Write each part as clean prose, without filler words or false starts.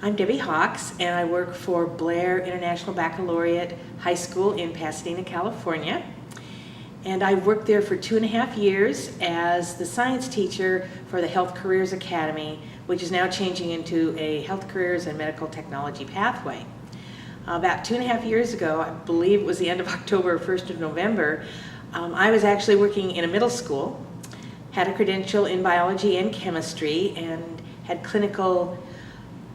I'm Debbie Hawks, and I work for Blair International Baccalaureate High School in Pasadena, California. And I worked there for 2.5 years as the science teacher for the Health Careers Academy, which is now changing into a Health Careers and Medical Technology pathway. About 2.5 years ago, I believe it was the end of October or 1st of November, I was actually working in a middle school, had a credential in biology and chemistry, and had clinical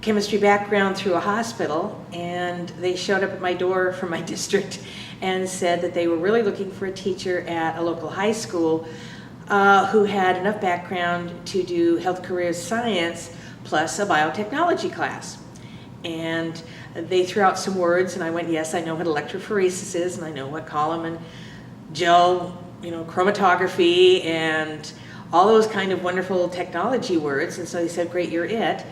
chemistry background through a hospital, and they showed up at my door from my district and said that they were really looking for a teacher at a local high school who had enough background to do health careers science plus a biotechnology class. And they threw out some words, and I went, yes, I know what electrophoresis is, and I know what column and gel, chromatography, and all those kind of wonderful technology words. And so they said, great, you're it.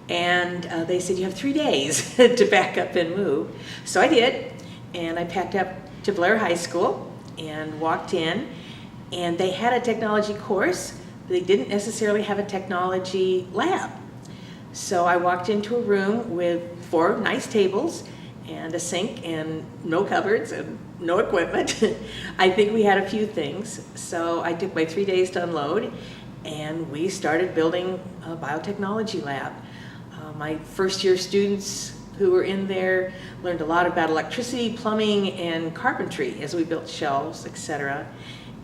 And they said, you have 3 days to back up and move. So I did, and I packed up to Blair High School and walked in, and they had a technology course, but they didn't necessarily have a technology lab. So I walked into a room with 4 nice tables and a sink and no cupboards and no equipment. I think we had a few things. So I took my 3 days to unload, and we started building a biotechnology lab. My first year students who were in there learned a lot about electricity, plumbing, and carpentry as we built shelves, etc.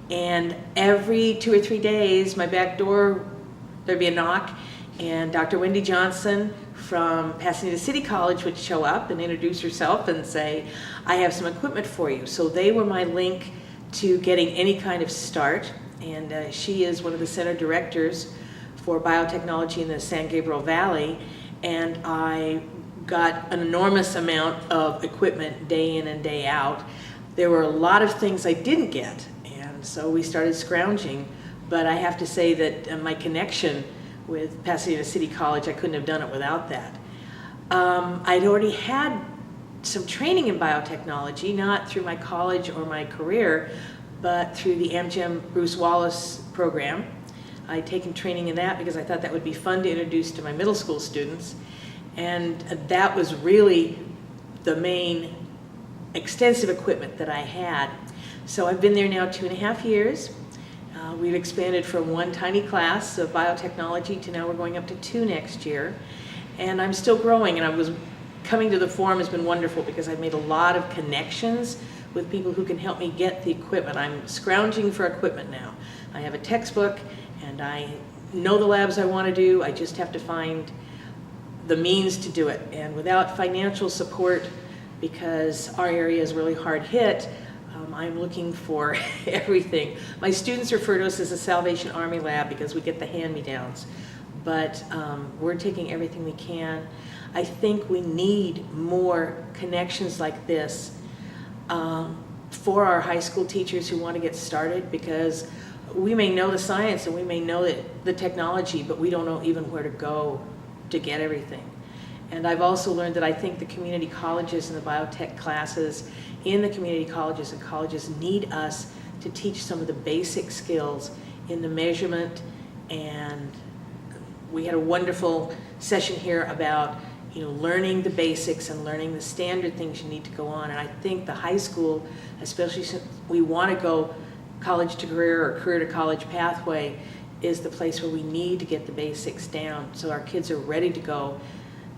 And every 2 or 3 days, my back door, there'd be a knock, and Dr. Wendy Johnson from Pasadena City College would show up and introduce herself and say, I have some equipment for you. So they were my link to getting any kind of start, and she is one of the center directors for biotechnology in the San Gabriel Valley, and I got an enormous amount of equipment day in and day out. There were a lot of things I didn't get, and so we started scrounging, but I have to say that my connection with Pasadena City College, I couldn't have done it without that. I'd already had some training in biotechnology, not through my college or my career, but through the Amgen Bruce Wallace program. I'd taken training in that because I thought that would be fun to introduce to my middle school students. And that was really the main extensive equipment that I had. So I've been there now 2.5 years. We've expanded from 1 tiny class of biotechnology to now we're going up to 2 next year. And I'm still growing, and coming to the forum has been wonderful because I've made a lot of connections with people who can help me get the equipment. I'm scrounging for equipment now. I have a textbook, and I know the labs I want to do. I just have to find the means to do it. And without financial support, because our area is really hard hit, I'm looking for everything. My students refer to us as a Salvation Army lab because we get the hand-me-downs. But we're taking everything we can. I think we need more connections like this for our high school teachers who want to get started, because we may know the science and we may know the technology, but we don't know even where to go to get everything. And I've also learned that I think the community colleges and the biotech classes in the community colleges and colleges need us to teach some of the basic skills in the measurement. And we had a wonderful session here about learning the basics and learning the standard things you need to go on. And I think the high school, especially since we want to go college to career or career to college pathway, is the place where we need to get the basics down so our kids are ready to go,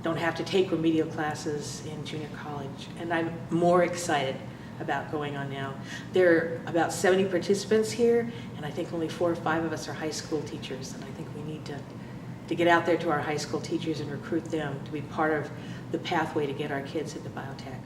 don't have to take remedial classes in junior college. And I'm more excited about going on now. There are about 70 participants here, and I think only 4 or 5 of us are high school teachers, and I think we need to get out there to our high school teachers and recruit them to be part of the pathway to get our kids into biotech.